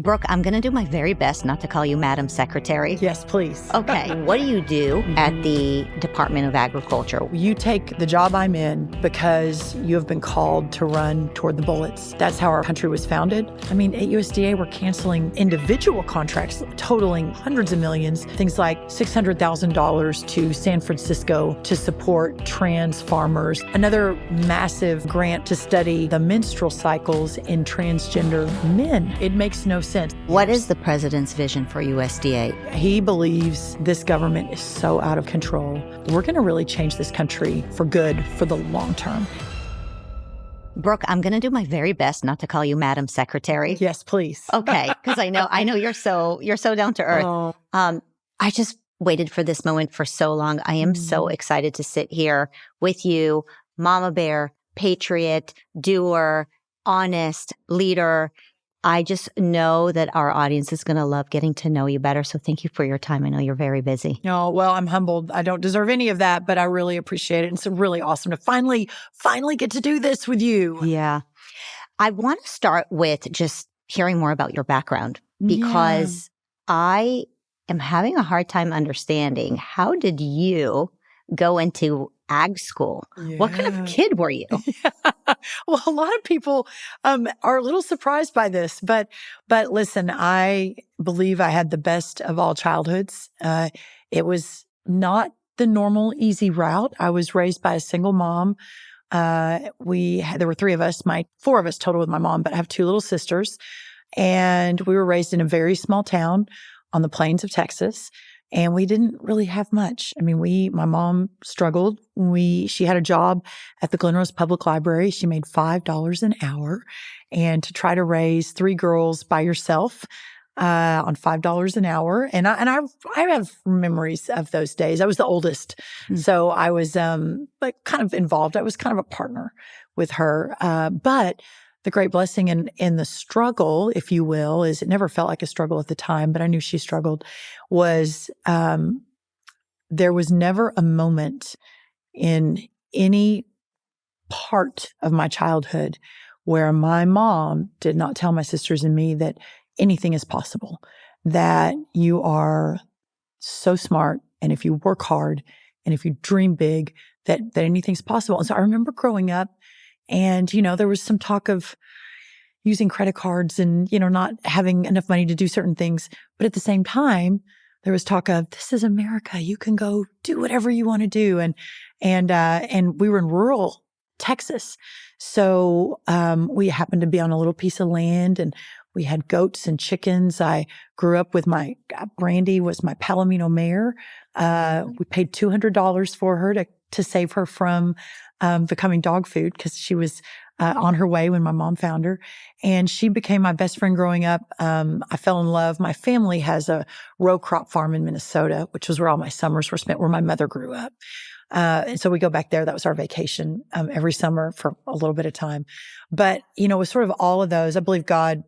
Brooke, I'm going to do my very best not to call you Madam Secretary. Yes, please. Okay. What do you do at the Department of Agriculture? You take the job I'm in because you have been called to run toward the bullets. That's how our country was founded. I mean, at USDA, we're canceling individual contracts totaling hundreds of millions, things like $600,000 to San Francisco to support trans farmers, another massive grant to study the menstrual cycles in transgender men. It makes no sense. What is the president's vision for USDA? He believes this government is so out of control. We're going to really change this country for good for the long term. Brooke, I'm going to do my very best not to call you Madam Secretary. Yes, please. Okay, because I know you're so down to earth. Oh. I just waited for this moment for so long. I am so excited to sit here with you, Mama Bear, patriot, doer, honest, leader. I just know that our audience is going to love getting to know you better. So thank you for your time. I know you're very busy. No, well, I'm humbled. I don't deserve any of that, but I really appreciate it. It's really awesome to finally get to do this with you. Yeah. I want to start with just hearing more about your background because I am having a hard time understanding, how did you go into ag school? What kind of kid were you? Well, a lot of people are a little surprised by this, but listen, I believe I had the best of all childhoods. It was not the normal easy route. I was raised by a single mom. There were four of us total with my mom, but I have two little sisters, and we were raised in a very small town on the plains of Texas. And we didn't really have much. I mean, my mom struggled. She had a job at the Glen Rose Public Library. She made $5 an hour. And to try to raise three girls by yourself, on $5 an hour. And I have memories of those days. I was the oldest. So I was, kind of involved. I was kind of a partner with her. But the great blessing in the struggle, if you will, is it never felt like a struggle at the time, but I knew she struggled, was there was never a moment in any part of my childhood where my mom did not tell my sisters and me that anything is possible, that you are so smart, and if you work hard, and if you dream big, that anything's possible. And so I remember growing up, and, there was some talk of using credit cards and, not having enough money to do certain things. But at the same time, there was talk of, this is America. You can go do whatever you want to do. And we were in rural Texas. So, we happened to be on a little piece of land, and we had goats and chickens. I grew up with Brandy was my Palomino mare. We paid $200 for her to save her from becoming dog food, because she was on her way when my mom found her. And she became my best friend growing up. I fell in love. My family has a row crop farm in Minnesota, which was where all my summers were spent, where my mother grew up. And so we go back there. That was our vacation every summer for a little bit of time. But, with sort of all of those, I believe God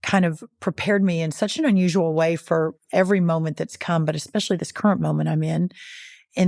kind of prepared me in such an unusual way for every moment that's come, but especially this current moment I'm in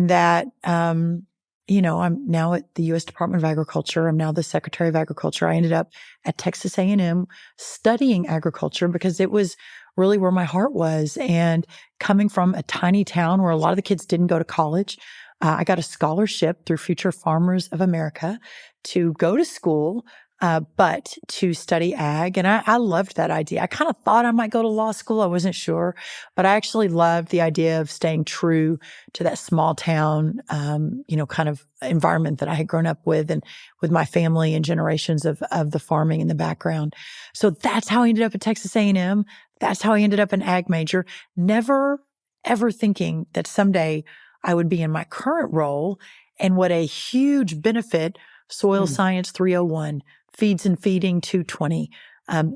that, I'm now at the U.S. Department of Agriculture. I'm now the Secretary of Agriculture. I ended up at Texas A&M studying agriculture because it was really where my heart was. And coming from a tiny town where a lot of the kids didn't go to college, I got a scholarship through Future Farmers of America to go to school, but to study ag. And I loved that idea. I kind of thought I might go to law school. I wasn't sure, but I actually loved the idea of staying true to that small town, kind of environment that I had grown up with, and with my family and generations of the farming in the background. So that's how I ended up at Texas A&M. That's how I ended up an ag major. Never, ever thinking that someday I would be in my current role, and what a huge benefit Soil Science 301, Feeds and Feeding 220,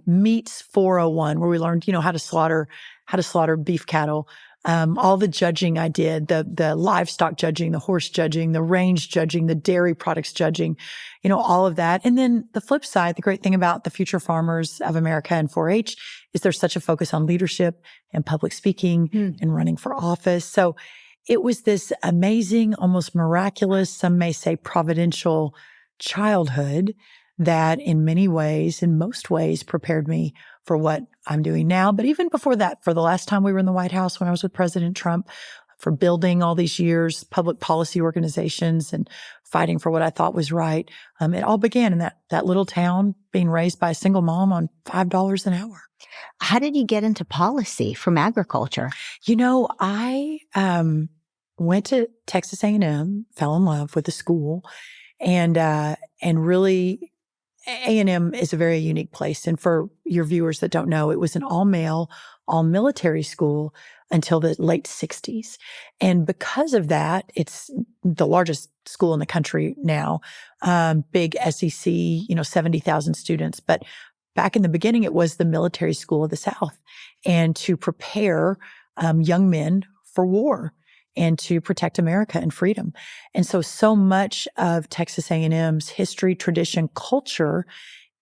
Meats 401, where we learned, how to slaughter beef cattle, all the judging I did, the livestock judging, the horse judging, the range judging, the dairy products judging, all of that. And then the flip side, the great thing about the Future Farmers of America and 4-H is there's such a focus on leadership and public speaking and running for office. So it was this amazing, almost miraculous, some may say providential childhood that in many ways, in most ways, prepared me for what I'm doing now. But even before that, for the last time we were in the White House when I was with President Trump, for building all these years, public policy organizations and fighting for what I thought was right. It all began in that little town, being raised by a single mom on $5 an hour. How did you get into policy from agriculture? I went to Texas A&M, fell in love with the school, and really A&M is a very unique place. And for your viewers that don't know, it was an all-male, all-military school until the late 60s. And because of that, it's the largest school in the country now, big SEC, 70,000 students. But back in the beginning, it was the military school of the South, and to prepare young men for war and to protect America and freedom. And so much of Texas A&M's history, tradition, culture,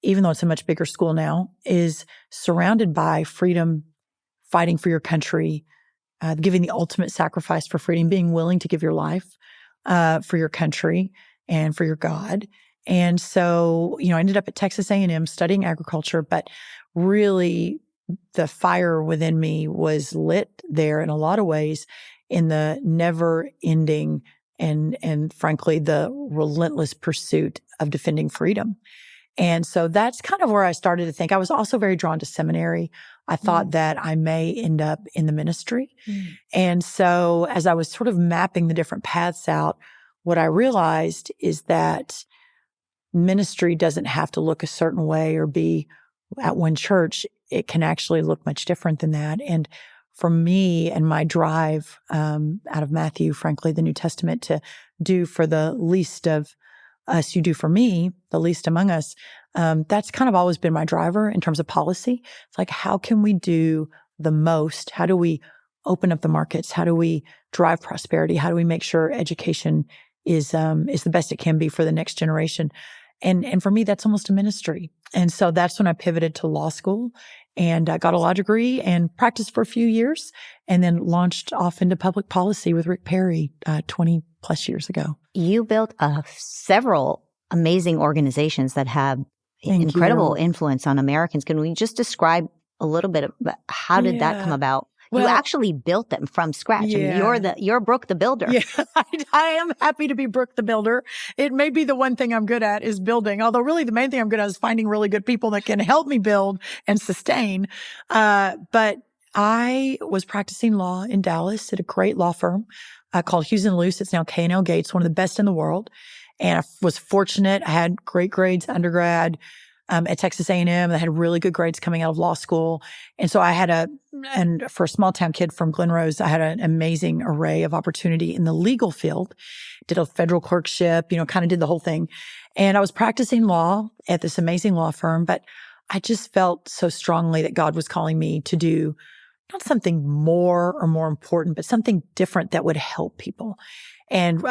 even though it's a much bigger school now, is surrounded by freedom, fighting for your country, giving the ultimate sacrifice for freedom, being willing to give your life for your country and for your God. And so, I ended up at Texas A&M studying agriculture, but really the fire within me was lit there in a lot of ways in the never-ending and frankly, the relentless pursuit of defending freedom. And so that's kind of where I started to think. I was also very drawn to seminary. I thought that I may end up in the ministry. And so as I was sort of mapping the different paths out, what I realized is that ministry doesn't have to look a certain way or be at one church. It can actually look much different than that. And for me and my drive out of Matthew, frankly, the New Testament, to do for the least of us, you do for me, the least among us, that's kind of always been my driver in terms of policy. It's like, how can we do the most? How do we open up the markets? How do we drive prosperity? How do we make sure education is the best it can be for the next generation? And for me, that's almost a ministry. And so that's when I pivoted to law school and I got a law degree and practiced for a few years and then launched off into public policy with Rick Perry 20 plus years ago. You built several amazing organizations that have incredible influence on Americans. Can we just describe a little bit about how did that come about? Well, you actually built them from scratch. Yeah. I mean, you're Brooke the Builder. Yeah, I am happy to be Brooke the Builder. It may be the one thing I'm good at is building, although really the main thing I'm good at is finding really good people that can help me build and sustain. But I was practicing law in Dallas at a great law firm called Hughes & Luce. It's now K&L Gates, one of the best in the world. And I was fortunate. I had great grades undergrad at Texas A&M. I had really good grades coming out of law school. And so I had and for a small town kid from Glen Rose, I had an amazing array of opportunity in the legal field. Did a federal clerkship, kind of did the whole thing. And I was practicing law at this amazing law firm, but I just felt so strongly that God was calling me to do not something more or more important, but something different that would help people. And,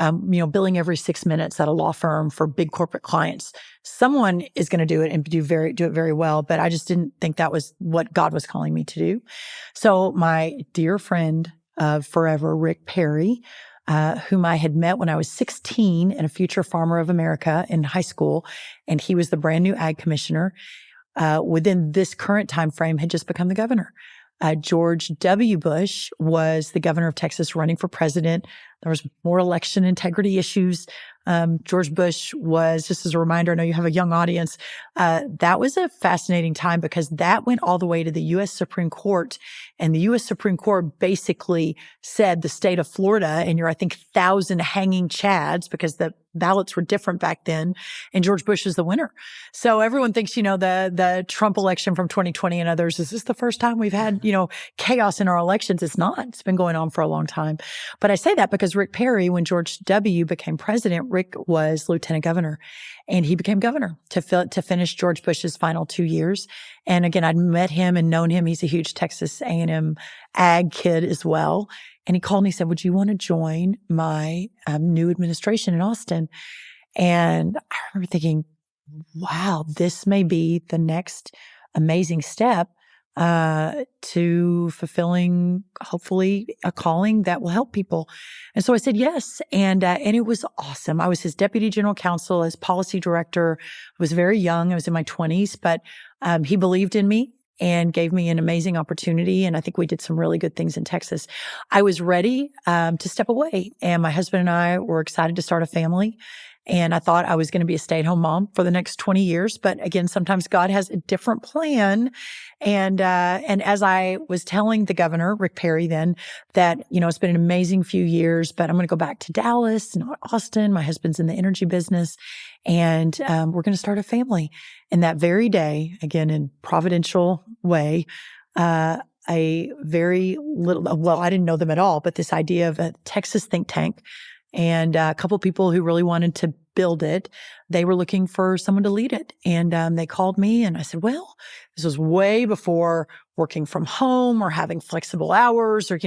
billing every 6 minutes at a law firm for big corporate clients. Someone is going to do it and do it very well, but I just didn't think that was what God was calling me to do. So my dear friend of forever, Rick Perry, whom I had met when I was 16 and a future farmer of America in high school, and he was the brand new ag commissioner, within this current time frame had just become the governor. George W. Bush was the governor of Texas running for president. There was more election integrity issues. George Bush was, just as a reminder, I know you have a young audience, that was a fascinating time because that went all the way to the U.S. Supreme Court. And the U.S. Supreme Court basically said the state of Florida and your, 1,000 hanging chads, because the ballots were different back then, and George Bush is the winner. So everyone thinks, the Trump election from 2020 and others, is this the first time we've had, chaos in our elections? It's not. It's been going on for a long time. But I say that because Rick Perry, when George W. became president, Rick was lieutenant governor, and he became governor to finish George Bush's final 2 years. And again, I'd met him and known him. He's a huge Texas A&M ag kid as well. And he called me and said, would you want to join my new administration in Austin? And I remember thinking, wow, this may be the next amazing step to fulfilling, hopefully, a calling that will help people. And so I said yes. And it was awesome. I was his deputy general counsel, his policy director. I was very young. I was in my 20s, but he believed in me and gave me an amazing opportunity. And I think we did some really good things in Texas. I was ready to step away. And my husband and I were excited to start a family. And I thought I was going to be a stay-at-home mom for the next 20 years. But again, sometimes God has a different plan. And as I was telling the governor, Rick Perry, then that, it's been an amazing few years, but I'm going to go back to Dallas, not Austin. My husband's in the energy business, and we're going to start a family. And that very day, again, in providential way, a very little, well, I didn't know them at all, but this idea of a Texas think tank and a couple people who really wanted to build it, they were looking for someone to lead it. And they called me and I said, well, this was way before working from home or having flexible hours or,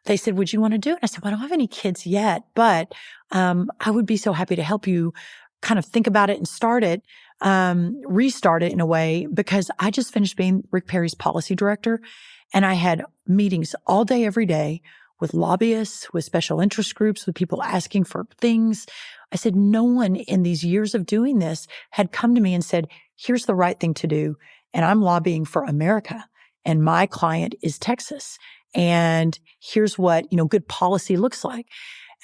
they said, would you want to do it? I said, well, I don't have any kids yet, but I would be so happy to help you kind of think about it and start it, restart it in a way, because I just finished being Rick Perry's policy director and I had meetings all day, every day with lobbyists, with special interest groups, with people asking for things. I said, no one in these years of doing this had come to me and said, here's the right thing to do. And I'm lobbying for America. And my client is Texas. And here's what, good policy looks like.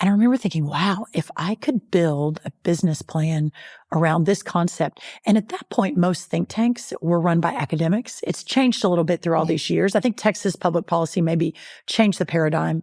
And I remember thinking, wow, if I could build a business plan around this concept. And at that point, most think tanks were run by academics. It's changed a little bit through all these years. I think Texas public policy maybe changed the paradigm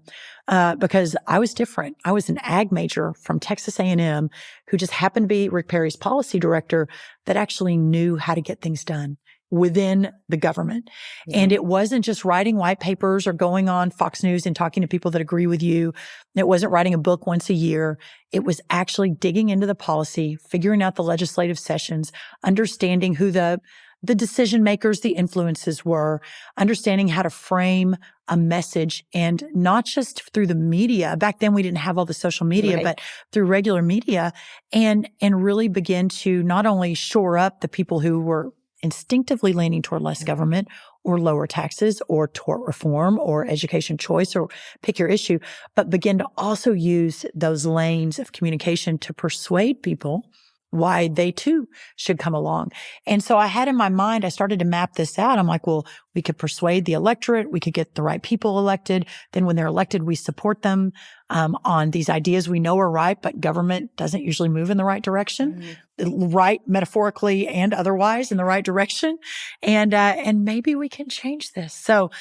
because I was different. I was an ag major from Texas A&M who just happened to be Rick Perry's policy director that actually knew how to get things done within the government. Yeah. And it wasn't just writing white papers or going on Fox News and talking to people that agree with you. It wasn't writing a book once a year. It was actually digging into the policy, figuring out the legislative sessions, understanding who the decision makers, the influences were, understanding how to frame a message, and not just through the media. Back then we didn't have all the social media, right, but through regular media, and really begin to not only shore up the people who were instinctively leaning toward less government or lower taxes or tort reform or education choice or pick your issue, but begin to also use those lanes of communication to persuade people why they too should come along. And so I had in my mind, I started to map this out. I'm like, well, we could persuade the electorate. We could get the right people elected. Then when they're elected, we support them on these ideas we know are right, but government doesn't usually move in the right direction, right, metaphorically and otherwise in the right direction. And maybe we can change this. So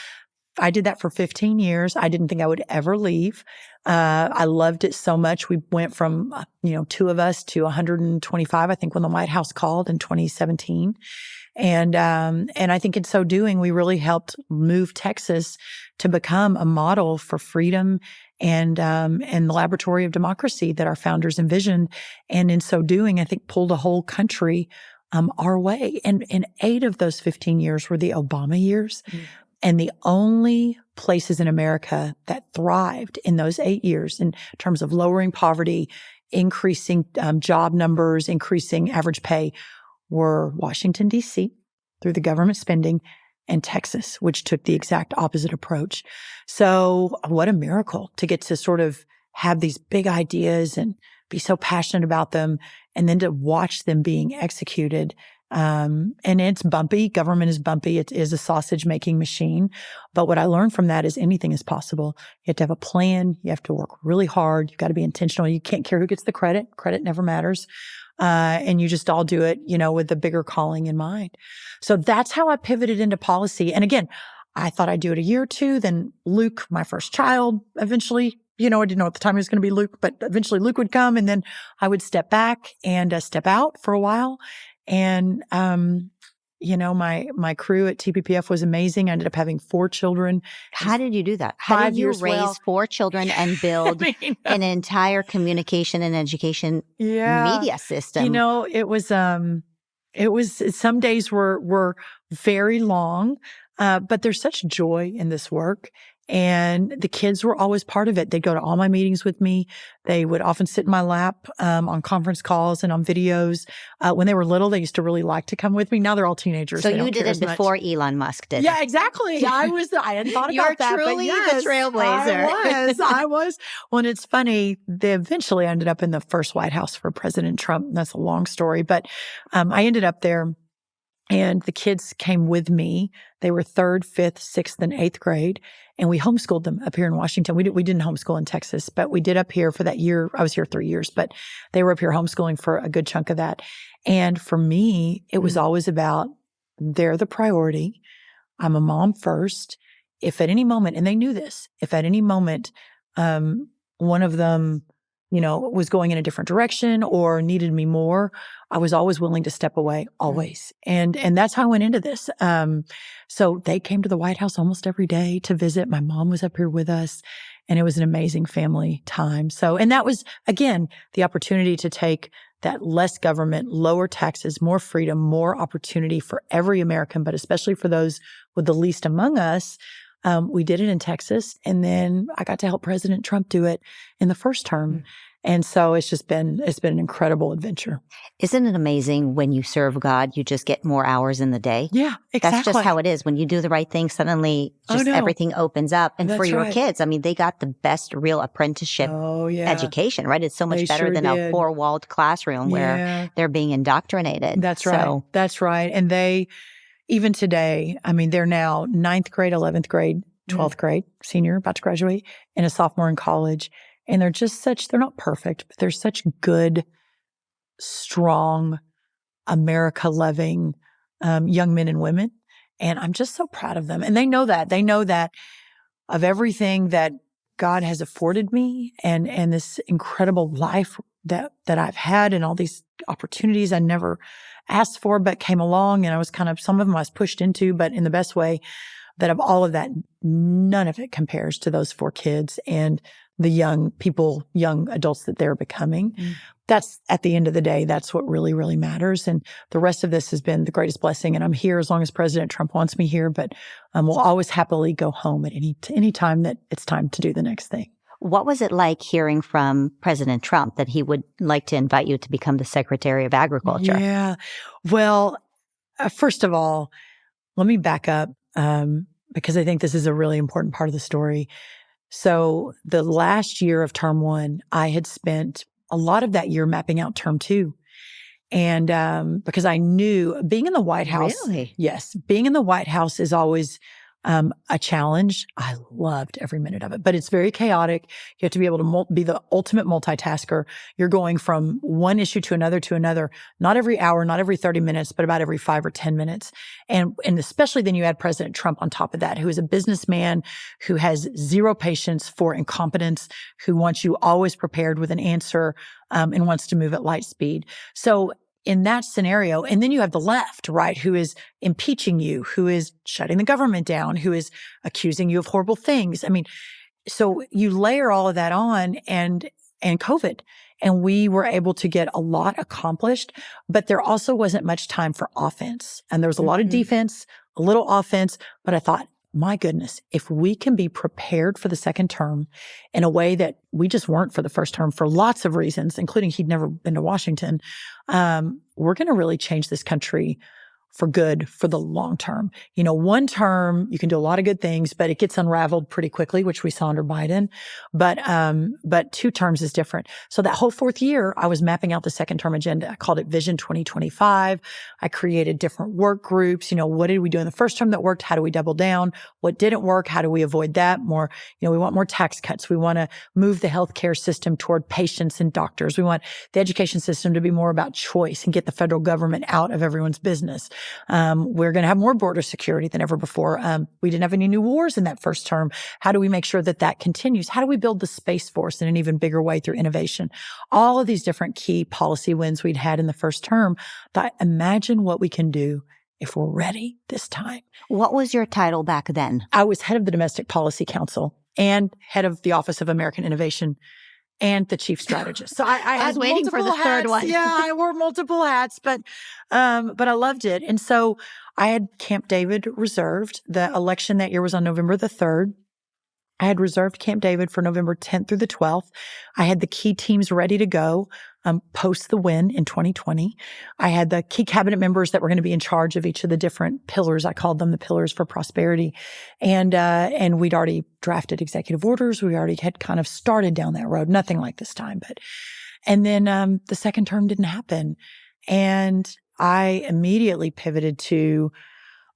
I did that for 15 years. I didn't think I would ever leave. I loved it so much. We went from, 2 of us to 125, I think, when the White House called in 2017. And I think in so doing, we really helped move Texas to become a model for freedom and the laboratory of democracy that our founders envisioned. And in so doing, I think pulled a whole country our way. And 8 of those 15 years were the Obama years. And the only places in America that thrived in those 8 years in terms of lowering poverty, increasing job numbers, increasing average pay were Washington, D.C. through the government spending, and Texas, which took the exact opposite approach. So what a miracle to get to sort of have these big ideas and be so passionate about them, and then to watch them being executed. And it's bumpy. Government is bumpy. It is a sausage making machine. But what I learned from that is anything is possible. You have to have a plan. You have to work really hard. You've got to be intentional. You can't care who gets the credit. Credit never matters. And you just all do it, with the bigger calling in mind. So that's how I pivoted into policy. And again, I thought I'd do it a year or two. Then Luke, my first child, eventually, I didn't know at the time it was going to be Luke, but eventually Luke would come, and then I would step back and step out for a while. And, my crew at TPPF was amazing. I ended up having 4 children. How did you do that? How did you raise 4 children and build an entire communication and education media system? It was some days were very long, but there's such joy in this work. And the kids were always part of it. They'd go to all my meetings with me. They would often sit in my lap on conference calls and on videos. When they were little, they used to really like to come with me. Now they're all teenagers. So they you don't did care it as much. before Elon Musk did Yeah, it. exactly. I hadn't thought You're about that. truly But yes, the trailblazer. I was. Well, and it's funny. They eventually ended up in the first White House for President Trump. That's a long story, but I ended up there. And the kids came with me. They were 3rd, 5th, 6th, and 8th grade. And we homeschooled them up here in Washington. We didn't homeschool in Texas, but we did up here for that year. I was here 3 years, but they were up here homeschooling for a good chunk of that. And for me, it was always about they're the priority. I'm a mom first. If at any moment, and they knew this, if at any moment, one of them, was going in a different direction or needed me more, I was always willing to step away, always. And that's how I went into this. So they came to the White House almost every day to visit. My mom was up here with us, and it was an amazing family time. So, and that was, again, the opportunity to take that less government, lower taxes, more freedom, more opportunity for every American, but especially for those with the least among us. We did it in Texas, and then I got to help President Trump do it in the first term. And so it's been an incredible adventure. Isn't it amazing when you serve God, you just get more hours in the day? Yeah, exactly. That's just how it is. When you do the right thing, suddenly everything opens up. And for your kids, I mean, they got the best real apprenticeship education, right? It's so much better than a 4-walled classroom where they're being indoctrinated. That's right. That's right. And even today, I mean, they're now 9th grade, 11th grade, 12th grade, senior, about to graduate, and a sophomore in college. And they're just they're not perfect, but they're such good, strong, America-loving young men and women. And I'm just so proud of them. And they know that. They know that of everything that God has afforded me and this incredible life that I've had and all these opportunities I never asked for, but came along, and I was some of them I was pushed into, but in the best way, that of all of that, none of it compares to those 4 kids and the young adults that they're becoming. That's, at the end of the day, that's what really, really matters. And the rest of this has been the greatest blessing. And I'm here as long as President Trump wants me here, but we'll always happily go home at any time that it's time to do the next thing. What was it like hearing from President Trump that he would like to invite you to become the Secretary of Agriculture? Yeah. Well, first of all, let me back up because I think this is a really important part of the story. So the last year of term 1, I had spent a lot of that year mapping out term 2. And because I knew being in the White House, yes, being in the White House is always a challenge. I loved every minute of it, but it's very chaotic. You have to be able to be the ultimate multitasker. You're going from one issue to another, not every hour, not every 30 minutes, but about every 5 or 10 minutes. And especially then you add President Trump on top of that, who is a businessman, who has zero patience for incompetence, who wants you always prepared with an answer, and wants to move at light speed. So in that scenario, and then you have the left, right, who is impeaching you, who is shutting the government down, who is accusing you of horrible things. I mean, so you layer all of that on and COVID, and we were able to get a lot accomplished, but there also wasn't much time for offense. And there was a lot of defense, a little offense, but I thought, my goodness, if we can be prepared for the second term in a way that we just weren't for the first term for lots of reasons, including he'd never been to Washington, we're going to really change this country for good for the long term. One term, you can do a lot of good things, but it gets unraveled pretty quickly, which we saw under Biden. But 2 terms is different. So that whole 4th year, I was mapping out the second term agenda. I called it Vision 2025. I created different work groups. What did we do in the first term that worked? How do we double down? What didn't work? How do we avoid that? More, we want more tax cuts. We want to move the healthcare system toward patients and doctors. We want the education system to be more about choice and get the federal government out of everyone's business. We're going to have more border security than ever before. We didn't have any new wars in that first term. How do we make sure that continues? How do we build the Space Force in an even bigger way through innovation? All of these different key policy wins we'd had in the first term. But imagine what we can do if we're ready this time. What was your title back then? I was head of the Domestic Policy Council and head of the Office of American Innovation and the chief strategist. So I was waiting for the hats. third one. Yeah, I wore multiple hats, but I loved it. And so I had Camp David reserved. The election that year was on November the 3rd. I had reserved Camp David for November 10th through the 12th. I had the key teams ready to go post the win in 2020. I had the key cabinet members that were going to be in charge of each of the different pillars. I called them the pillars for prosperity. And we'd already drafted executive orders. We already had kind of started down that road. Nothing like this time, and then the second term didn't happen. And I immediately pivoted to,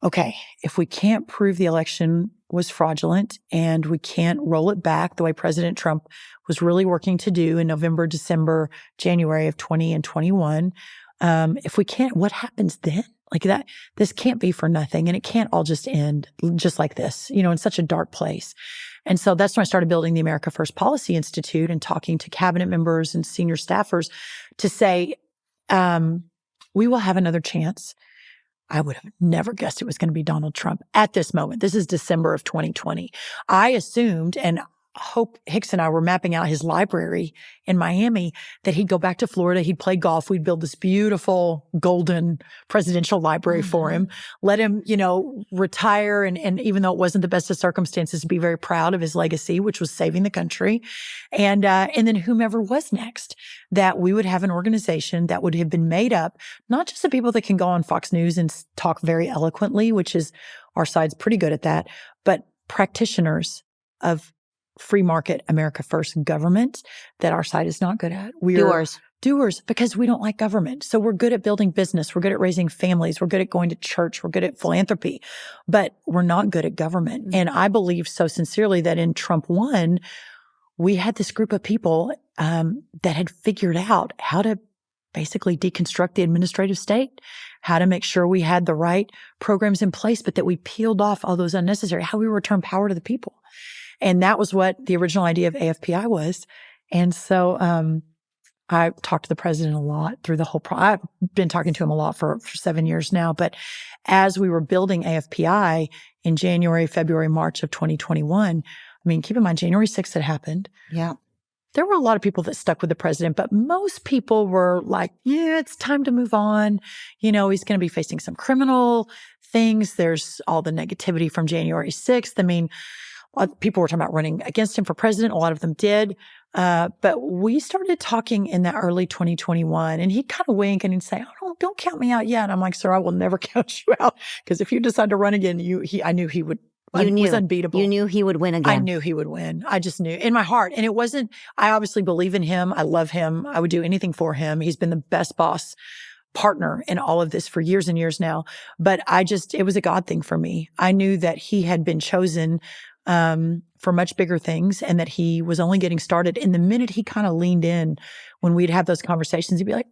okay, if we can't prove the election was fraudulent and we can't roll it back the way President Trump was really working to do in November, December, January of 20 and 21, if we can't, what happens then? Like that, this can't be for nothing, and it can't all just end just like this, in such a dark place. And so that's when I started building the America First Policy Institute and talking to cabinet members and senior staffers to say, we will have another chance. I would have never guessed it was going to be Donald Trump at this moment. This is December of 2020. I assumed, and Hope Hicks and I were mapping out his library in Miami, that he'd go back to Florida, he'd play golf, we'd build this beautiful golden presidential library for him, let him, retire. And even though it wasn't the best of circumstances, be very proud of his legacy, which was saving the country. And then whomever was next, that we would have an organization that would have been made up, not just of people that can go on Fox News and talk very eloquently, which is our side's pretty good at that, but practitioners of free market, America First government that our side is not good at. We're doers because we don't like government. So we're good at building business. We're good at raising families. We're good at going to church. We're good at philanthropy, but we're not good at government. And I believe so sincerely that in Trump 1, we had this group of people that had figured out how to basically deconstruct the administrative state, how to make sure we had the right programs in place, but that we peeled off all those unnecessary, how we return power to the people. And that was what the original idea of AFPI was. And so I talked to the president a lot through the whole I've been talking to him a lot for 7 years now. But as we were building AFPI in January, February, March of 2021, keep in mind, January 6th had happened. Yeah. There were a lot of people that stuck with the president, but most people were like, yeah, it's time to move on. He's going to be facing some criminal things. There's all the negativity from January 6th. People were talking about running against him for president. A lot of them did. But we started talking in that early 2021, and he'd kind of wink and he'd say, oh, don't count me out yet. And I'm like, sir, I will never count you out, because if you decide to run again, I knew he would. Was unbeatable. You knew he would win again. I knew he would win. I just knew in my heart. And it wasn't, I obviously believe in him. I love him. I would do anything for him. He's been the best boss partner in all of this for years and years now. But it was a God thing for me. I knew that he had been chosen for much bigger things, and that he was only getting started. And the minute he kind of leaned in, when we'd have those conversations, he'd be like,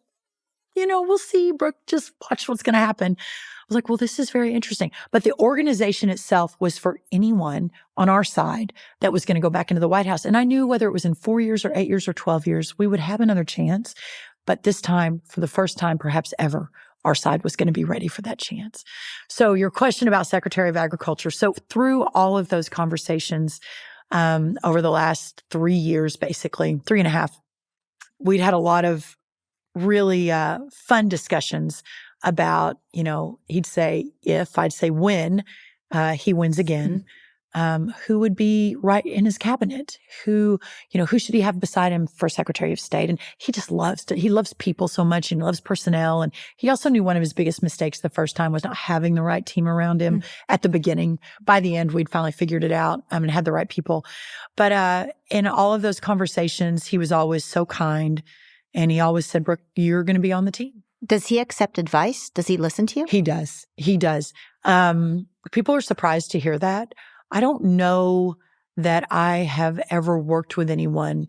we'll see, Brooke, just watch what's going to happen. I was like, well, this is very interesting. But the organization itself was for anyone on our side that was going to go back into the White House. And I knew whether it was in 4 years or 8 years or 12 years, we would have another chance. But this time, for the first time, perhaps ever, our side was going to be ready for that chance. So your question about Secretary of Agriculture. So through all of those conversations over the last 3 years, basically 3.5, we'd had a lot of really fun discussions about, he'd say if, I'd say when he wins again, who would be right in his cabinet, who should he have beside him for Secretary of State. And he just he loves people so much, and he loves personnel. And he also knew one of his biggest mistakes the first time was not having the right team around him at the beginning. By the end, we'd finally figured it out and had the right people. But in all of those conversations, he was always so kind. And he always said, Brooke, you're going to be on the team. Does he accept advice? Does he listen to you? He does. He does. People are surprised to hear that. I don't know that I have ever worked with anyone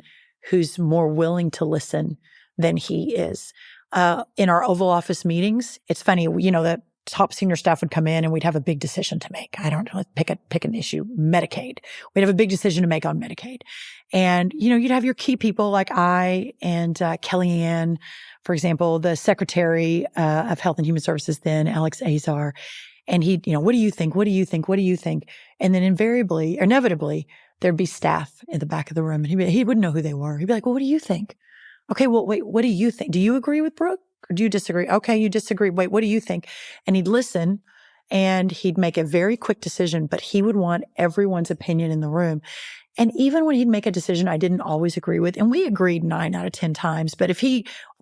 who's more willing to listen than he is. In our Oval Office meetings, it's funny, the top senior staff would come in and we'd have a big decision to make. I don't know, pick an issue, Medicaid. We'd have a big decision to make on Medicaid. And, you'd have your key people like I and Kellyanne, for example, the Secretary of Health and Human Services then, Alex Azar. And he'd, what do you think? What do you think? What do you think? And then inevitably, there'd be staff in the back of the room. And he wouldn't know who they were. He'd be like, well, what do you think? Okay, well, wait, what do you think? Do you agree with Brooke? Or do you disagree? Okay, you disagree. Wait, what do you think? And he'd listen, and he'd make a very quick decision, but he would want everyone's opinion in the room. And even when he'd make a decision I didn't always agree with, and we agreed 9 out of 10 times, but if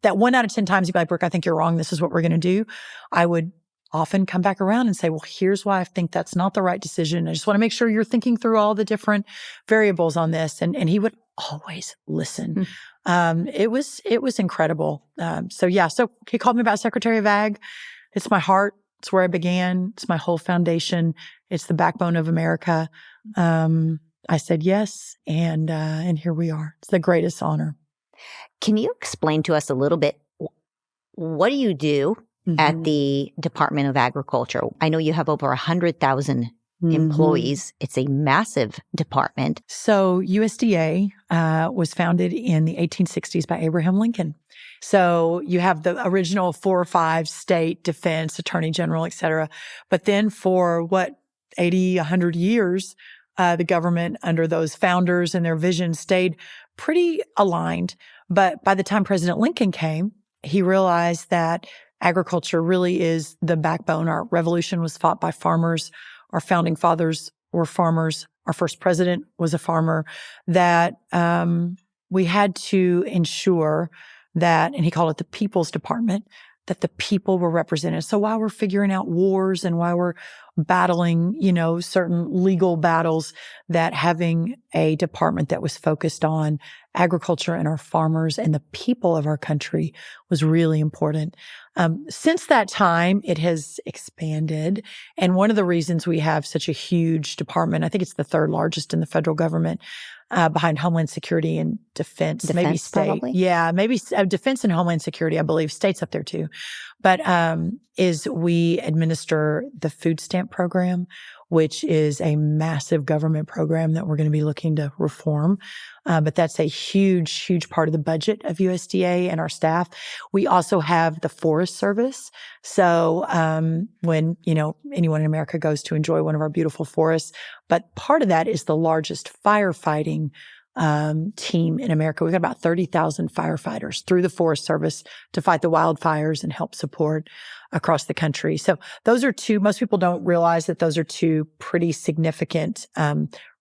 that 1 out of 10 times he'd be like, Brooke, I think you're wrong. This is what we're going to do. I would often come back around and say, well, here's why I think that's not the right decision. I just want to make sure you're thinking through all the different variables on this. And he would always listen. It was incredible. So he called me about Secretary of Ag. It's my heart. It's where I began. It's my whole foundation. It's the backbone of America. I said yes, and here we are. It's the greatest honor. Can you explain to us a little bit, what do you do at the Department of Agriculture? I know you have over 100,000 employees. It's a massive department. So USDA was founded in the 1860s by Abraham Lincoln. So you have the original 4 or 5 state defense, attorney general, et cetera. But then for 80, 100 years, the government under those founders and their vision stayed pretty aligned. But by the time President Lincoln came, he realized that agriculture really is the backbone. Our revolution was fought by farmers. Our founding fathers were farmers. Our first president was a farmer. That we had to ensure that, and he called it the People's Department, that the people were represented. So while we're figuring out wars and while we're battling, certain legal battles, that having a department that was focused on agriculture and our farmers and the people of our country was really important. Since that time, it has expanded. And one of the reasons we have such a huge department, I think it's the 3rd largest in the federal government, behind Homeland Security and Defense, maybe state. Probably? Yeah, maybe Defense and Homeland Security, I believe. State's up there too. But is we administer the food stamp program, which is a massive government program that we're going to be looking to reform. But that's a huge, huge part of the budget of USDA and our staff. We also have the Forest Service. So when, anyone in America goes to enjoy one of our beautiful forests, but part of that is the largest firefighting team in America. We've got about 30,000 firefighters through the Forest Service to fight the wildfires and help support across the country. So those are 2, most people don't realize that those are 2 pretty significant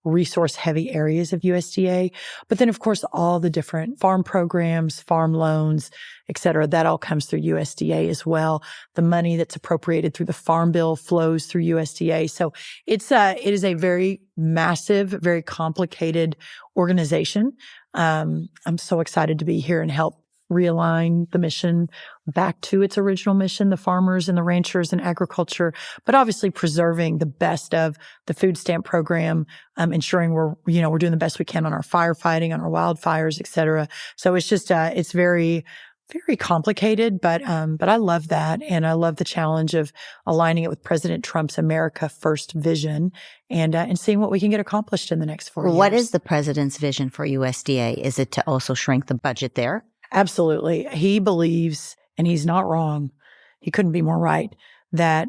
resource heavy areas of USDA. But then, of course, all the different farm programs, farm loans, et cetera, that all comes through USDA as well. The money that's appropriated through the Farm Bill flows through USDA. So it is a very massive, very complicated organization. I'm so excited to be here and help realign the mission back to its original mission, the farmers and the ranchers and agriculture, but obviously preserving the best of the food stamp program, ensuring we're doing the best we can on our firefighting, on our wildfires, et cetera. So it's just, it's very, very complicated, but I love that. And I love the challenge of aligning it with President Trump's America First vision and seeing what we can get accomplished in the next 4 years. What is the president's vision for USDA? Is it to also shrink the budget there? Absolutely. He believes, and he's not wrong, he couldn't be more right, that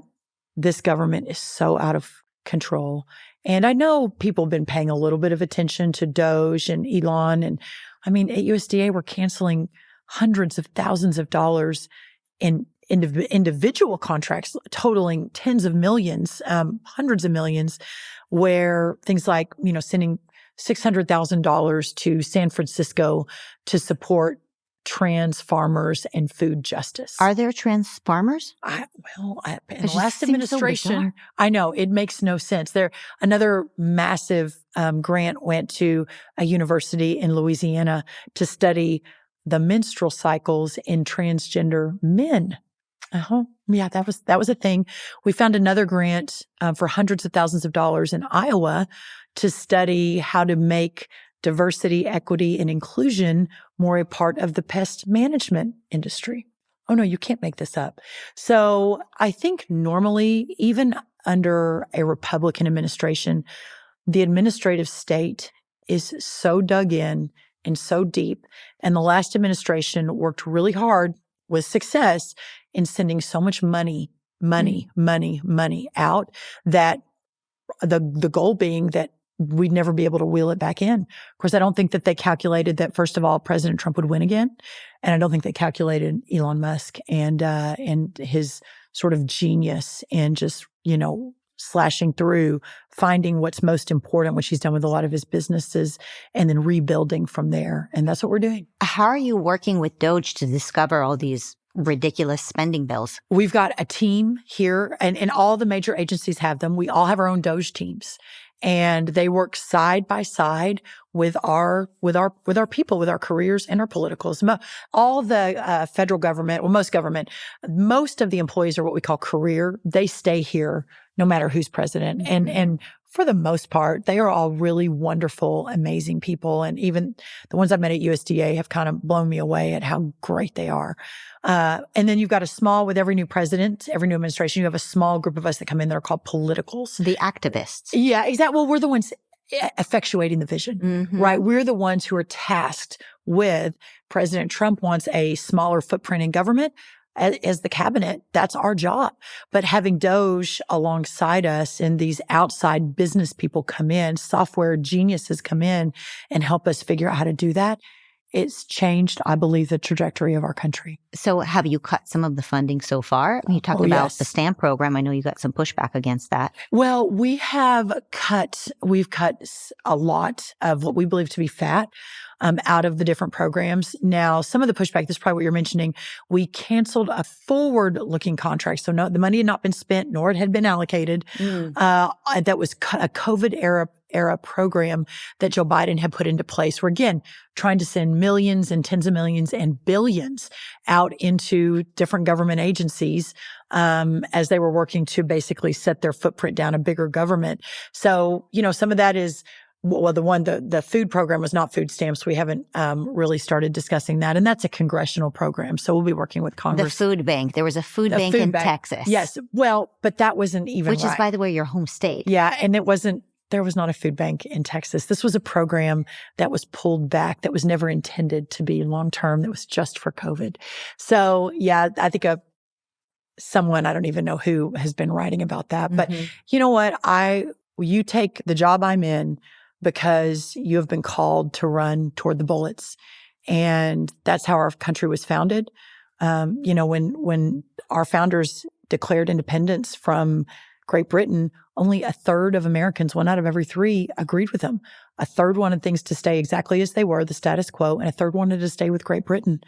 this government is so out of control. And I know people have been paying a little bit of attention to DOGE and Elon. And I mean, at USDA, we're canceling hundreds of thousands of dollars in individual contracts totaling tens of millions, hundreds of millions, where things like, sending $600,000 to San Francisco to support trans farmers and food justice. Are there trans farmers? In the last administration, so I know it makes no sense. Another massive grant went to a university in Louisiana to study the menstrual cycles in transgender men. Yeah, that was a thing. We found another grant for hundreds of thousands of dollars in Iowa to study how to make diversity, equity, and inclusion more a part of the pest management industry. Oh no, you can't make this up. So I think normally, even under a Republican administration, the administrative state is so dug in and so deep. And the last administration worked really hard with success in sending so much money out, that the goal being that we'd never be able to wheel it back in. Of course, I don't think that they calculated that, first of all, President Trump would win again. And I don't think they calculated Elon Musk and his sort of genius and just, slashing through, finding what's most important, which he's done with a lot of his businesses, and then rebuilding from there. And that's what we're doing. How are you working with DOGE to discover all these ridiculous spending bills? We've got a team here, and all the major agencies have them. We all have our own DOGE teams, and they work side by side with our people, with our careers and our politicals. All the federal government, well, most of the employees are what we call career. They stay here no matter who's president, and for the most part, they are all really wonderful, amazing people. And even the ones I've met at USDA have kind of blown me away at how great they are. And then you've got with every new president, every new administration, you have a small group of us that come in that are called politicals. The activists. Yeah, exactly. Well, we're the ones effectuating the vision, right? We're the ones who are tasked with President Trump wants a smaller footprint in government. As the cabinet, that's our job. But having DOGE alongside us and these outside business people come in, software geniuses come in and help us figure out how to do that, it's changed, I believe, the trajectory of our country. So have you cut some of the funding so far? You talked about the STAMP program. I know you got some pushback against that. Well, we've cut a lot of what we believe to be fat out of the different programs. Now, some of the pushback, this is probably what you're mentioning, we canceled a forward-looking contract. So no, the money had not been spent, nor it had been allocated. That was a COVID era program that Joe Biden had put into place. We're again trying to send millions and tens of millions and billions out into different government agencies as they were working to basically set their footprint down, a bigger government. So, some of that is, well, the food program was not food stamps. We haven't really started discussing that. And that's a congressional program. So we'll be working with Congress. The food bank. There was a food bank in Texas. Yes. Well, but that wasn't even Which is, by the way, your home state. Yeah. And there was not a food bank in Texas. This was a program that was pulled back, that was never intended to be long-term, that was just for COVID. So yeah, I think someone, I don't even know who, has been writing about that. But you know what? You take the job I'm in because you have been called to run toward the bullets. And that's how our country was founded. When our founders declared independence from Great Britain, only a third of Americans, 1 out of every 3, agreed with them. A third wanted things to stay exactly as they were, the status quo, and a third wanted to stay with Great Britain.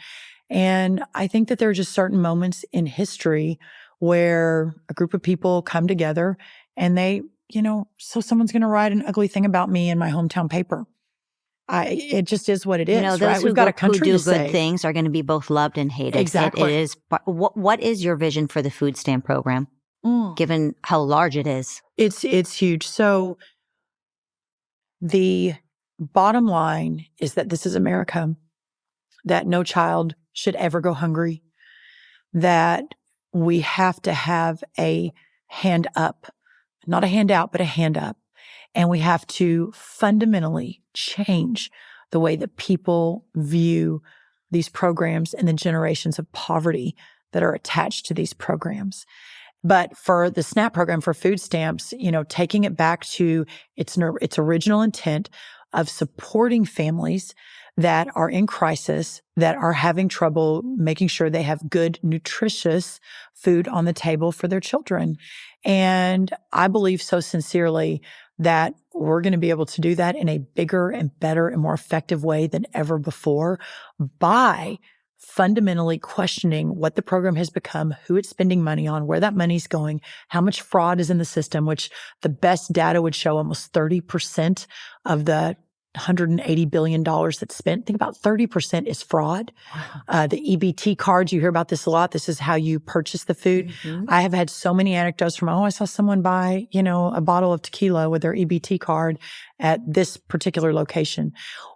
And I think that there are just certain moments in history where a group of people come together and so someone's going to write an ugly thing about me in my hometown paper. It just is what it is, those right? We've got a country who do to say. Good things are going to be both loved and hated. Exactly. It is. What is your vision for the food stamp program, given how large it is? It's huge. So the bottom line is that this is America, that no child should ever go hungry, that we have to have a hand up, not a handout, but a hand up. And we have to fundamentally change the way that people view these programs and the generations of poverty that are attached to these programs. But for the SNAP program, for food stamps, taking it back to its original intent of supporting families that are in crisis, that are having trouble making sure they have good, nutritious food on the table for their children. And I believe so sincerely that we're going to be able to do that in a bigger and better and more effective way than ever before by fundamentally questioning what the program has become, who it's spending money on, where that money's going, how much fraud is in the system, which the best data would show almost 30% of the $180 billion that's spent. Think about 30% is fraud. The EBT cards, you hear about this a lot. This is how you purchase the food. I have had so many anecdotes from, I saw someone buy, a bottle of tequila with their EBT card at this particular location.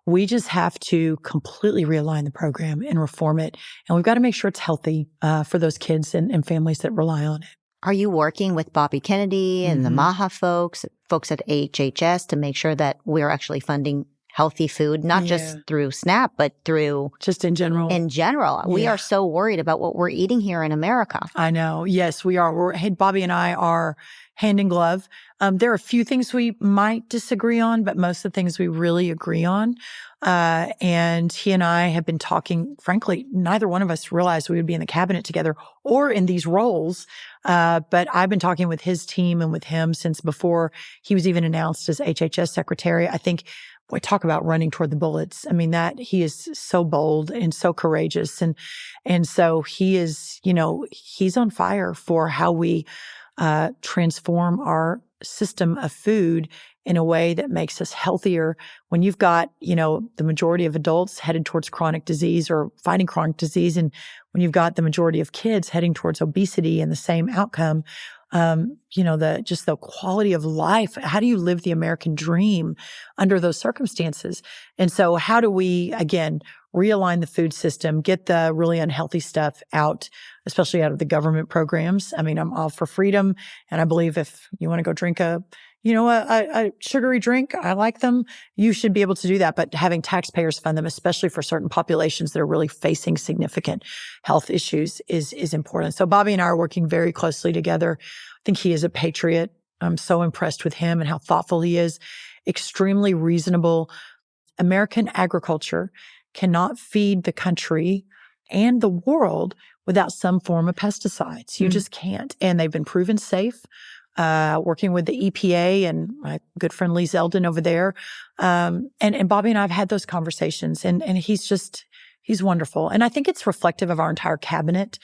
We just have to completely realign the program and reform it. And we've got to make sure it's healthy for those kids and families that rely on it. Are you working with Bobby Kennedy and the MAHA folks at HHS to make sure that we're actually funding healthy food, not just through SNAP, but through just in general? In general. Yeah. We are so worried about what we're eating here in America. I know. Yes, we are. Bobby and I are hand in glove. There are a few things we might disagree on, but most of the things we really agree on. And he and I have been talking, frankly, neither one of us realized we would be in the cabinet together or in these roles But I've been talking with his team and with him since before he was even announced as HHS secretary. I think we talk about running toward the bullets. I mean, that he is so bold and so courageous. And so he is, he's on fire for how we transform our system of food in a way that makes us healthier. When you've got, the majority of adults headed towards chronic disease or fighting chronic disease, and when you've got the majority of kids heading towards obesity and the same outcome, the quality of life. How do you live the American dream under those circumstances? And so how do we, again, realign the food system, get the really unhealthy stuff out, especially out of the government programs? I mean, I'm all for freedom. And I believe if you want to go drink a sugary drink, I like them. You should be able to do that. But having taxpayers fund them, especially for certain populations that are really facing significant health issues, is important. So Bobby and I are working very closely together. I think he is a patriot. I'm so impressed with him and how thoughtful he is. Extremely reasonable. American agriculture cannot feed the country and the world without some form of pesticides. You just can't. And they've been proven safe. Working with the EPA and my good friend Lee Zeldin over there. And Bobby and I have had those conversations, and he's wonderful. And I think it's reflective of our entire cabinet.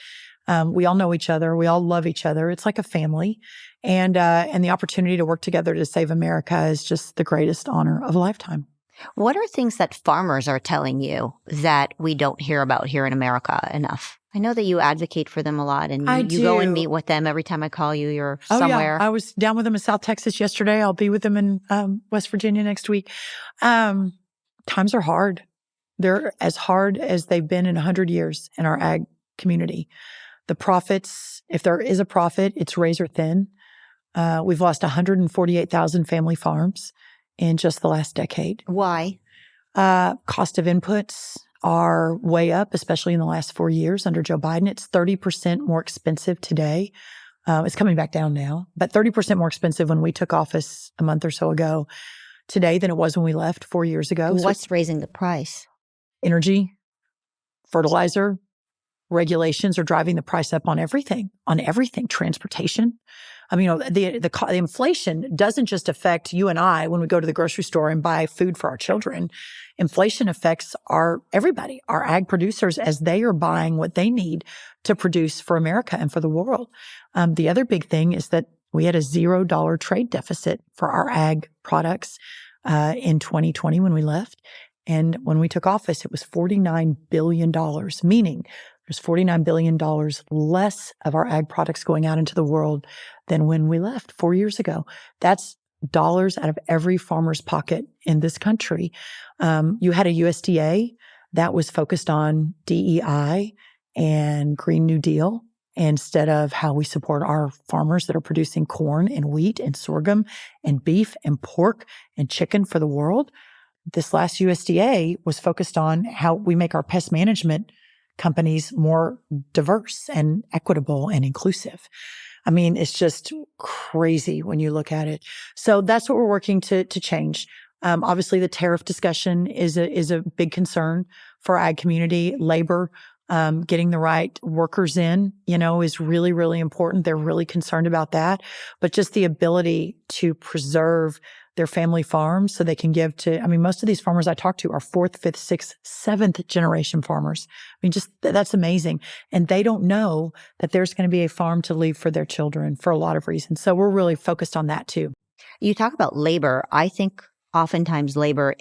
We all know each other. We all love each other. It's like a family. And the opportunity to work together to save America is just the greatest honor of a lifetime. What are things that farmers are telling you that we don't hear about here in America enough? I know that you advocate for them a lot, and you go and meet with them every time I call you. You're somewhere. Yeah. I was down with them in South Texas yesterday. I'll be with them in West Virginia next week. Times are hard. They're as hard as they've been in 100 years in our ag community. The profits, if there is a profit, it's razor thin. We've lost 148,000 family farms in just the last decade. Why? Cost of inputs are way up, especially in the last 4 years under Joe Biden. It's 30% more expensive today. It's coming back down now, but 30% more expensive when we took office a month or so ago today than it was when we left 4 years ago. What's raising the price? Energy, fertilizer, regulations are driving the price up on everything, transportation. I mean, the inflation doesn't just affect you and I when we go to the grocery store and buy food for our children. Inflation affects everybody, our ag producers, as they are buying what they need to produce for America and for the world. The other big thing is that we had a $0 trade deficit for our ag products in 2020 when we left. And when we took office, it was $49 billion, meaning there's $49 billion less of our ag products going out into the world than when we left 4 years ago. That's dollars out of every farmer's pocket in this country. You had a USDA that was focused on DEI and Green New Deal instead of how we support our farmers that are producing corn and wheat and sorghum and beef and pork and chicken for the world. This last USDA was focused on how we make our pest management companies more diverse and equitable and inclusive. I mean, it's just crazy when you look at it. So that's what we're working to change. Obviously, the tariff discussion is a big concern for our ag community. Labor, getting the right workers in, is really, really important. They're really concerned about that. But just the ability to preserve their family farms so they can give to, most of these farmers I talk to are 4th, 5th, 6th, 7th generation farmers. Just that's amazing. And they don't know that there's going to be a farm to leave for their children for a lot of reasons. So we're really focused on that too. You talk about labor. I think oftentimes labor,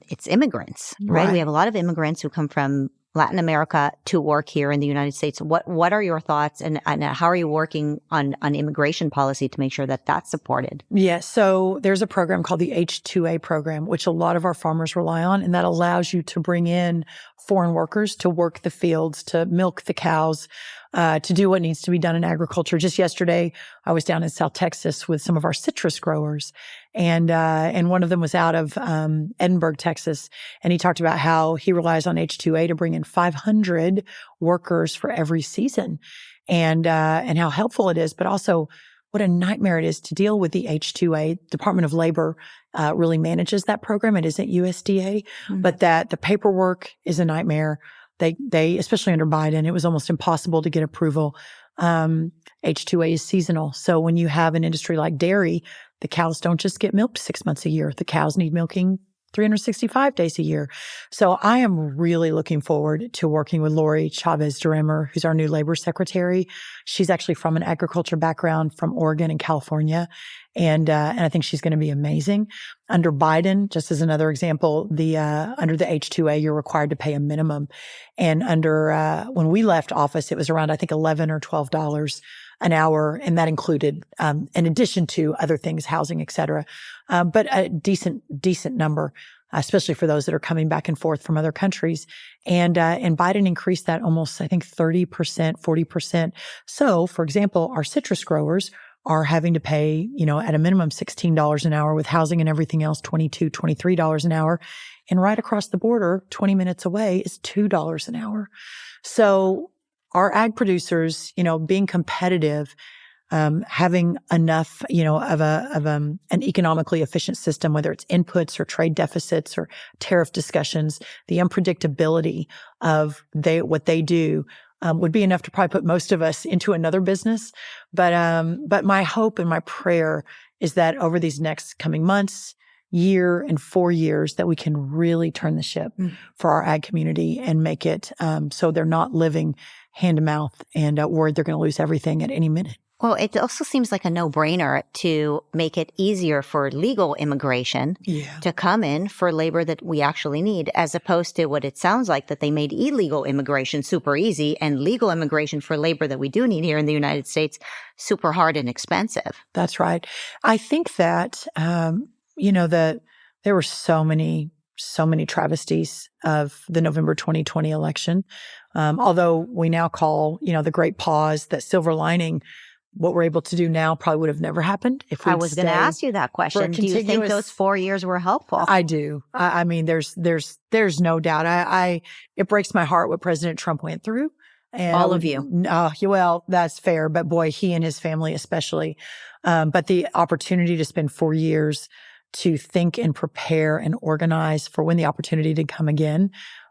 it's immigrants, right? We have a lot of immigrants who come from Latin America to work here in the United States. What are your thoughts and how are you working on immigration policy to make sure that that's supported? Yeah, so there's a program called the H-2A program, which a lot of our farmers rely on, and that allows you to bring in foreign workers to work the fields, to milk the cows, to do what needs to be done in agriculture. Just yesterday, I was down in South Texas with some of our citrus growers, and one of them was out of Edinburgh, Texas, and he talked about how he relies on H-2A to bring in 500 workers for every season, and how helpful it is, but also what a nightmare it is to deal with the H-2A. Department of Labor really manages that program. It isn't USDA, but that the paperwork is a nightmare. They, especially under Biden, it was almost impossible to get approval. H2A is seasonal. So when you have an industry like dairy, the cows don't just get milked 6 months a year. The cows need milking 365 days a year. So I am really looking forward to working with Lori Chavez-DeRemer, who's our new labor secretary. She's actually from an agriculture background from Oregon and California. And I think she's going to be amazing. Under Biden, just as another example, under the H2A, you're required to pay a minimum. And when we left office, it was around, I think, $11 or $12 an hour. And that included, in addition to other things, housing, et cetera. But a decent number, especially for those that are coming back and forth from other countries. And Biden increased that almost, I think, 30%, 40%. So, for example, our citrus growers are having to pay, at a minimum $16 an hour with housing and everything else, $22, $23 an hour. And right across the border, 20 minutes away is $2 an hour. So our ag producers, being competitive, having enough, of an economically efficient system, whether it's inputs or trade deficits or tariff discussions, the unpredictability of what they do, would be enough to probably put most of us into another business. But my hope and my prayer is that over these next coming months, year and 4 years, that we can really turn the ship for our ag community and make it so they're not living hand to mouth and worried they're going to lose everything at any minute. Well, it also seems like a no-brainer to make it easier for legal immigration to come in for labor that we actually need, as opposed to what it sounds like that they made illegal immigration super easy and legal immigration for labor that we do need here in the United States super hard and expensive. That's right. I think that, that there were so many travesties of the November 2020 election. Although we now call, the great pause, that silver lining. What we're able to do now probably would have never happened if we. I was going to ask you that question. Do you think those 4 years were helpful? I do. I mean, there's no doubt. It breaks my heart what President Trump went through. And all of you. Well, that's fair. But boy, he and his family especially. But the opportunity to spend 4 years to think and prepare and organize for when the opportunity did come again.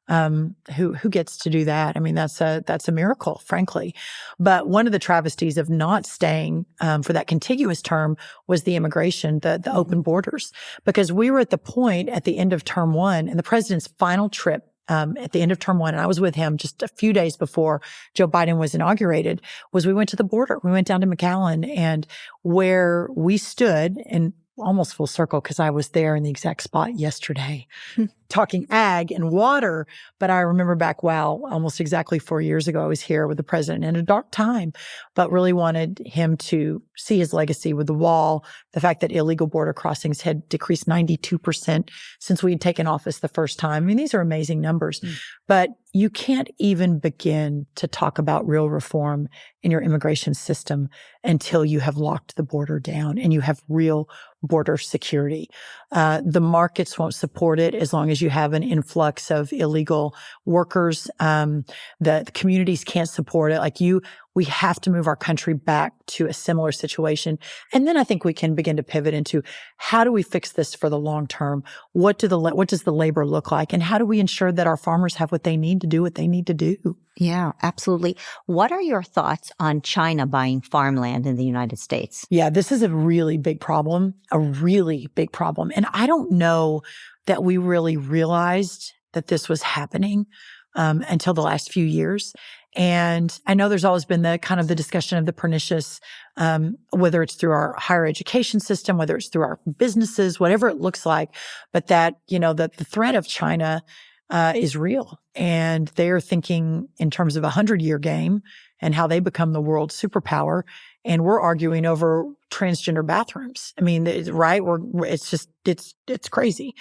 Who gets to do that? I mean, that's a miracle, frankly. But one of the travesties of not staying, for that contiguous term was the immigration, the open borders, because we were at the point at the end of term one and the president's final trip, at the end of term one, and I was with him just a few days before Joe Biden was inaugurated, was we went to the border. We went down to McAllen, and where we stood, and almost full circle because I was there in the exact spot yesterday talking ag and water. But I remember back, almost exactly 4 years ago, I was here with the president in a dark time, but really wanted him to see his legacy with the wall, the fact that illegal border crossings had decreased 92% since we had taken office the first time. I mean, these are amazing numbers, but you can't even begin to talk about real reform in your immigration system until you have locked the border down and you have real border security. The markets won't support it as long as you have an influx of illegal workers. The communities can't support it. We have to move our country back to a similar situation. And then I think we can begin to pivot into how do we fix this for the long term? What does the labor look like? And how do we ensure that our farmers have what they need to do what they need to do? Yeah, absolutely. What are your thoughts on China buying farmland in the United States? Yeah, this is a really big problem, And I don't know that we really realized that this was happening until the last few years. And I know there's always been the kind of the discussion of the pernicious, whether it's through our higher education system, whether it's through our businesses, whatever it looks like, but that, the threat of China is real. And they're thinking in terms of a 100-year game and how they become the world superpower. And we're arguing over transgender bathrooms. I mean, right? It's crazy.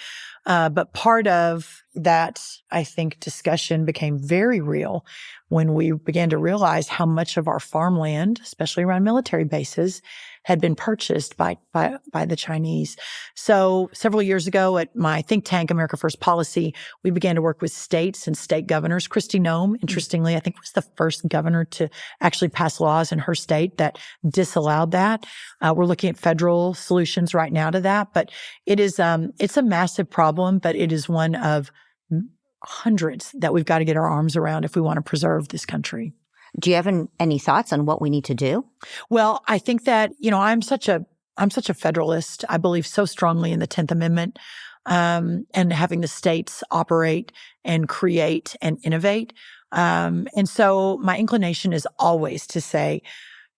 But part of that, I think, discussion became very real when we began to realize how much of our farmland, especially around military bases, had been purchased by the Chinese. So several years ago at my think tank, America First Policy, we began to work with states and state governors. Kristi Noem, interestingly, I think was the first governor to actually pass laws in her state that disallowed that. We're looking at federal solutions right now to that, but it's a massive problem, but it is one of hundreds that we've got to get our arms around if we want to preserve this country. Do you have any thoughts on what we need to do? Well, I think that, I'm such a federalist. I believe so strongly in the 10th Amendment, and having the states operate and create and innovate. And so my inclination is always to say,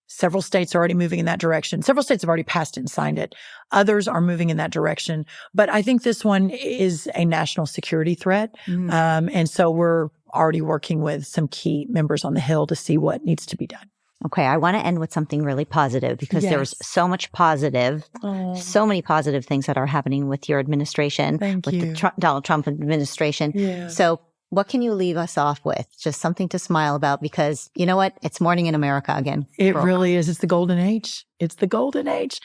several states are already moving in that direction. Several states have already passed it and signed it. Others are moving in that direction. But I think this one is a national security threat. And so we're already working with some key members on the Hill to see what needs to be done. Okay, I want to end with something really positive because there's so much positive, so many positive things that are happening with your administration, the Donald Trump administration. Yes. So what can you leave us off with? Just something to smile about because you know what? It's morning in America again. It really is. It's the golden age. It's the golden age.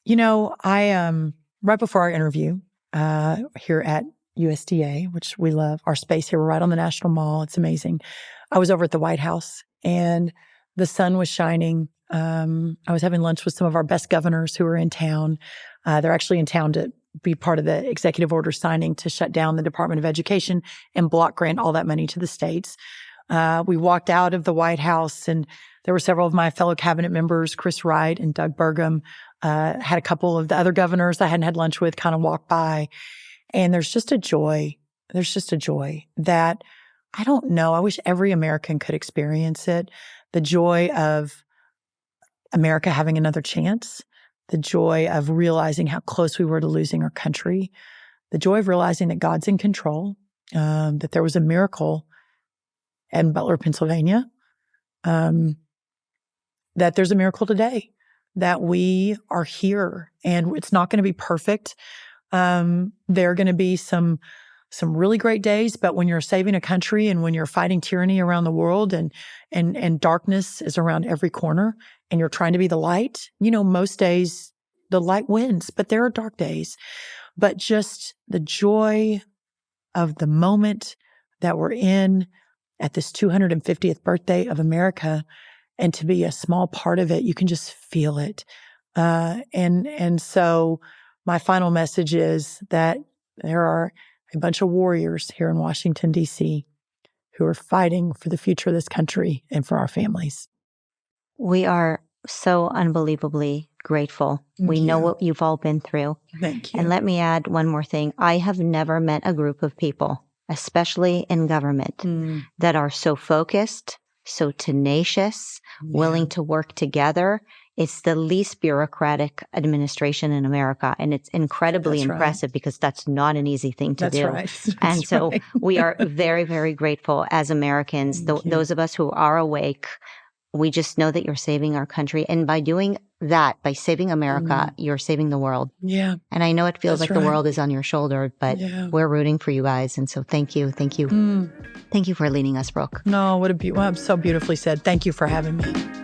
I right before our interview here at USDA, which we love, our space here, we're right on the National Mall. It's amazing. I was over at the White House and the sun was shining. I was having lunch with some of our best governors who are in town. They're actually in town to be part of the executive order signing to shut down the Department of Education and block grant all that money to the states. We walked out of the White House and there were several of my fellow cabinet members, Chris Wright and Doug Burgum, had a couple of the other governors I hadn't had lunch with kind of walk by. And there's just a joy. There's just a joy that I don't know. I wish every American could experience it. The joy of America having another chance, the joy of realizing how close we were to losing our country, the joy of realizing that God's in control, that there was a miracle in Butler, Pennsylvania, that there's a miracle today, that we are here and it's not going to be perfect. There are going to be some really great days, but when you're saving a country and when you're fighting tyranny around the world and darkness is around every corner and you're trying to be the light, most days the light wins, but there are dark days. But just the joy of the moment that we're in at this 250th birthday of America and to be a small part of it, you can just feel it. And so my final message is that there are a bunch of warriors here in Washington, D.C., who are fighting for the future of this country and for our families. We are so unbelievably grateful. We know what you've all been through. Thank you. And let me add one more thing. I have never met a group of people, especially in government, that are so focused, so tenacious, willing to work together. It's the least bureaucratic administration in America. And it's incredibly impressive because that's not an easy thing to do. And so we are very, very grateful as Americans, those of us who are awake. We just know that you're saving our country. And by doing that, by saving America, you're saving the world. Yeah. And I know it feels like the world is on your shoulder, but we're rooting for you guys. And so thank you. Thank you. Thank you for leading us, Brooke. No, what a I'm so beautifully said. Thank you for having me.